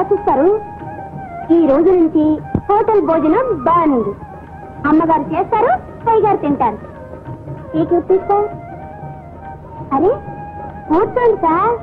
ఆలోచిస్తారు? ఈ రోజు నుంచి హోటల్ భోజనం బంద్. అమ్మగారు చేస్తారు, అయ్యగారు తింటారు. ఈ చూపిస్తా. అరే కూర్చోండి సార్.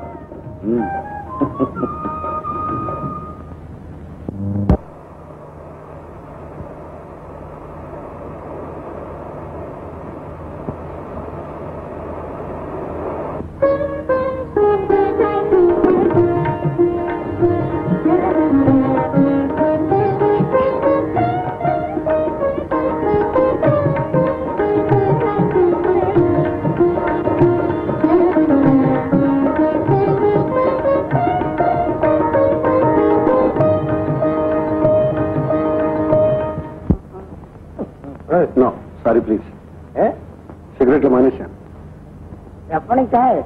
No, sorry please. సిగరెట్లు మానేశాను. ఎప్పటి నుంచి సార్?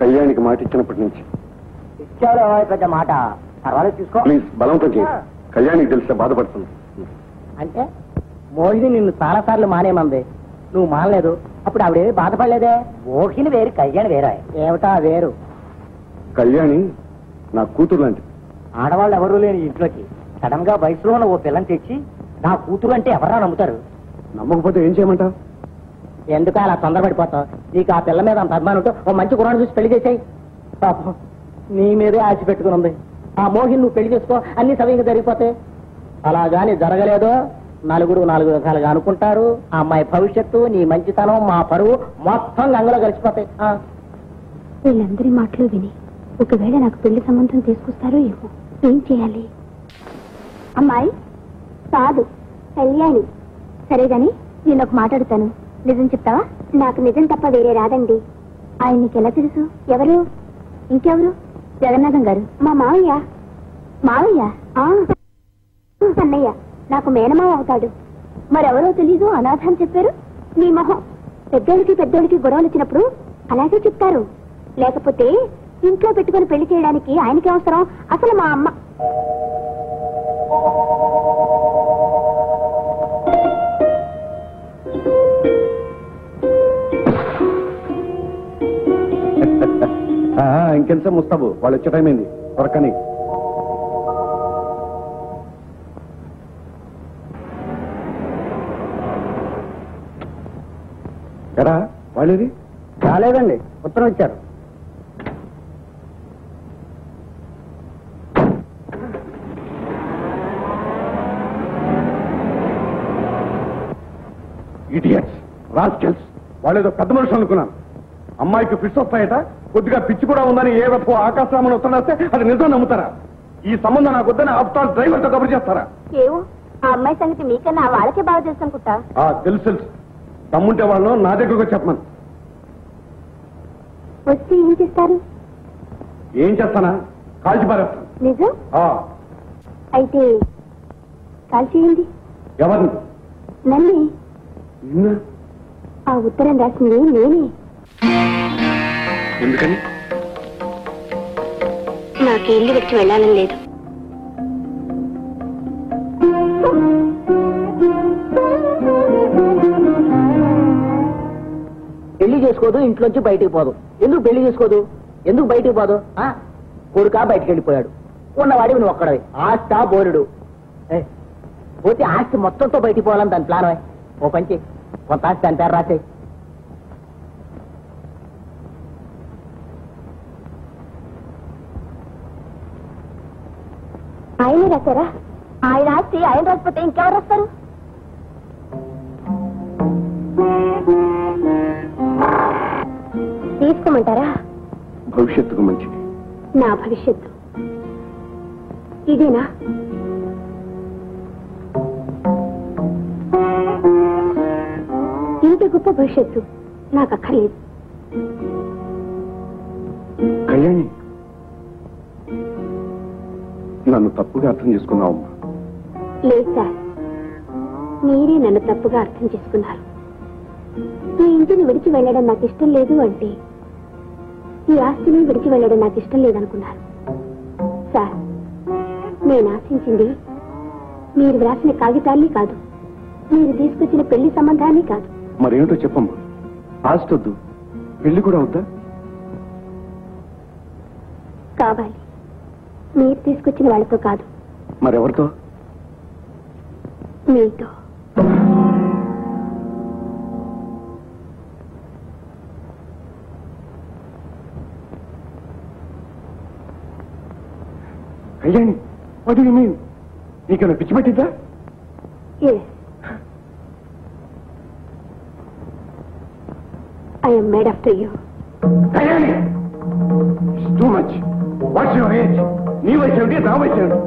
కళ్యాణికి మాట ఇచ్చినప్పటి నుంచి. ఇచ్చారు పెద్ద మాట. పర్వాలేదు తీసుకో. ప్లీజ్ బలంతో చేయి. కళ్యాణికి తెలిస్తే బాధపడుతుంది. అంటే మోహిని నిన్ను చాలా సార్లు మానేమంది, నువ్వు మానలేదు. అప్పుడు ఆవిడేమి బాధపడలేదే? మోహిని వేరు, కళ్యాణి వేరే. ఏమిటా వేరు? కళ్యాణి నా కూతురు లాంటి. ఆడవాళ్ళు ఎవరూ లేని ఇంట్లోకి సడన్ గా వయసులో ఉన్న ఓ పిల్లని తెచ్చి నా కూతురు అంటే ఎవరా నమ్ముతారు? నమ్మకపోతే ఏం చేయమంటావు? ఎందుకు అలా తొందరపడిపోతావు? నీకు ఆ పిల్ల మీద అంత అభిమానం ఉంటే ఓ మంచి కుర్రాడు చూసి పెళ్లి చేసాయి. పాపం నీ మీదే ఆశ పెట్టుకుని ఉంది. ఆ మోహిని నువ్వు పెళ్లి చేసుకో, అన్ని సవ్యంగా జరిగిపోతాయి. అలాగాని జరగలేదో నలుగురు నాలుగు విధాలుగా అనుకుంటారు. ఆ అమ్మాయి భవిష్యత్తు, నీ మంచితనం, మా పరువు మొత్తం గంగలో కలిసిపోతాయి. వీళ్ళందరి మాటలు విని ఒకవేళ నాకు పెళ్లి సంబంధం తీసుకొస్తారో ఏమో. ఏం చేయాలి? అమ్మాయి కాదు, కళ్యాణి. సరే గాని నేను ఒక మాట్లాడుతాను, నిజం చెప్తావా? నాకు నిజం తప్ప వేరే రాదండి. ఆయన నీకు ఎలా తెలుసు? ఎవరు? ఇంకెవరు? జగన్నాథం గారు, మా మావయ్య. మావయ్య? అన్నయ్య నాకు మేనమావ అవుతాడు. మరెవరో తెలీదు, అనాథ అని చెప్పారు. నీ మొహం. పెద్దోళ్ళకి గొడవలు వచ్చినప్పుడు అలాగే చెప్తారు. లేకపోతే ఇంట్లో పెట్టుకుని పెళ్లి చేయడానికి ఆయనకి అవసరం. అసలు మా అమ్మ ఇంకెంత ముస్తాబు, వాళ్ళు వచ్చే టైం అయింది. త్వరకని ఎరా వాళ్ళేది? రాలేదండి, ఉత్తరం ఇచ్చారు. Idiots, rascals. వాళ్ళేదో పెద్ద మనుషులు అనుకున్నాను. అమ్మాయికి ఫిట్స్ వస్తాయట, కొద్దిగా పిచ్చి కూడా ఉందని ఏ రఫో ఆకాశరామని ఉత్తరం వస్తే అది నిజం నమ్ముతారా? ఈ సంబంధం నాకు వద్దని ఆఫ్టర్ డ్రైవర్ తో కబురు చేస్తారా? ఏవో ఆ అమ్మాయి సంగతి మీకన్నా వాళ్ళకే బాగా తెలుసు అనుకుంటా. తెలుసు. తమ్ముంటే వాళ్ళు నా దగ్గరకు చెప్పమను. వచ్చి ఏం చేస్తారు? ఏం చేస్తానా? కాల్చి పారేస్తాను. నిజం? అయితే కాల్చేయండి. ఎవరిని? నన్ను. నిన్న ఆ ఉత్తరం రాసింది నేనే. ఎందుకని? నాకు ఇల్లు విడిచి వెళ్ళాలని లేదు. పెళ్లి చేసుకోదు, ఇంట్లోంచి బయటికి పోదు. ఎందుకు పెళ్లి చేసుకోదు? ఎందుకు బయటికి పోదు? కొడుకా బయటికి వెళ్ళిపోయాడు, ఉన్నవాడివి నువ్వు ఒక్కడవి. ఆస్తా బోరుడు పోతే ఆస్తి మొత్తంతో బయటికి పోవాలని దాని ప్లాన్. ఓ పంచి కొంత ఆస్తి దాని పేరు రాసేయి. ఆయనే రాశారా? ఆయన ఆస్తి ఆయన రాకపోతే ఇంకెవరు రాస్తారు? తీసుకోమంటారా? భవిష్యత్తుకు మంచిది. నా భవిష్యత్తు ఇదేనా? ఇంత గొప్ప భవిష్యత్తు నాకు అక్కర్లేదు. కళ్యాణి, నన్ను తప్పుగా అర్థం చేసుకున్నావమ్మా. లేదు సార్, మీరే నన్ను తప్పుగా అర్థం చేసుకున్నారు. ఈ ఇంటిని విడిచి వెళ్ళడం నాకు ఇష్టం లేదు అంటే ఈ ఆస్తిని విడిచి వెళ్ళడం నాకు ఇష్టం లేదనుకున్నారు. సార్, నేను ఆశించింది మీరు వ్రాసిన కాగితాల్ని కాదు, మీరు తీసుకొచ్చిన పెళ్లి సంబంధాన్ని కాదు. మరేమిటో చెప్పమ్మా. ఆస్తి వద్దు, పెళ్లి కూడా వద్దా? కావాలి. మీరు తీసుకొచ్చిన వాళ్ళతో కాదు. మరెవరితో? మీతో. Kalyani, what do you mean? నీకేమైనా పిచ్చి పట్టిందా? Yes. I am made after you. Kalyani, it's too much. What's your age? నీ వయసు ఏమిటి, నా వయసు ఏమిటి?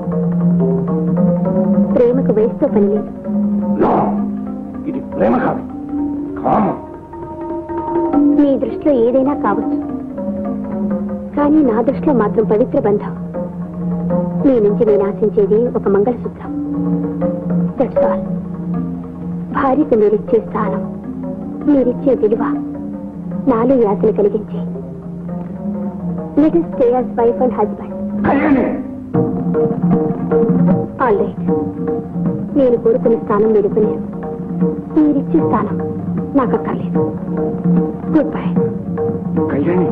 ప్రేమకు వయసుతో పని లేదు. No, ఇది ప్రేమ కాదు, కామం. మీ దృష్టిలో ఏదైనా కావచ్చు, కానీ నా దృష్టిలో మాత్రం పవిత్ర బంధం. మీ నుంచి నేను ఆశించేది ఒక మంగళసూత్రం. That's all. భార్యకు మీరిచ్చే స్థానం, మీరిచ్చే విలువ నాలో యాతను కలిగించే. Let us stay as wife and husband. All right. నేను కోరుకునే స్థానం మీరు కొనేరు. మీరిచ్చే స్థానం నాకు అక్కర్లేదు. Good bye. కళ్యాణి,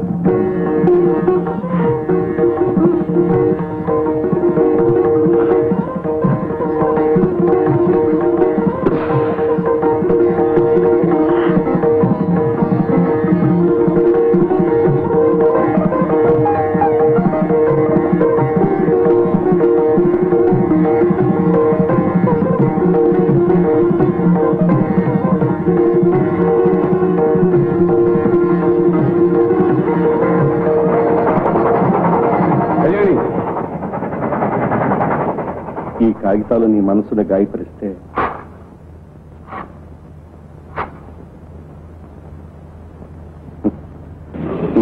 ఈ కాగితాలు నీ మనసును గాయపరిస్తే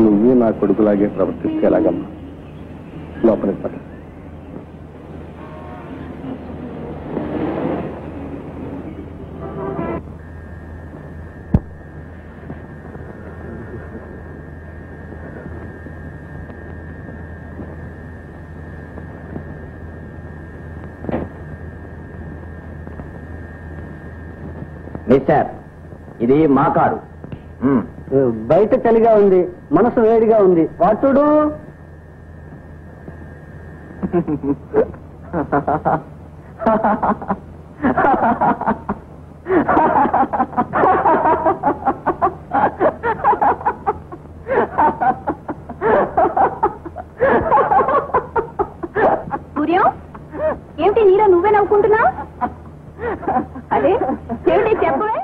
నువ్వు నా కొడుకులాగే ప్రవర్తిస్తే ఎలాగమ్మా? లోపలికి పద. మిస్టర్, ఇది మా కారు. బయట చలిగా ఉంది, మనసు వేడిగా ఉంది. What to do? సూర్యం, ఏమిటి నీలో నువ్వే నవ్వుకుంటున్నావు? అదే ఏమిటి చెప్పవే?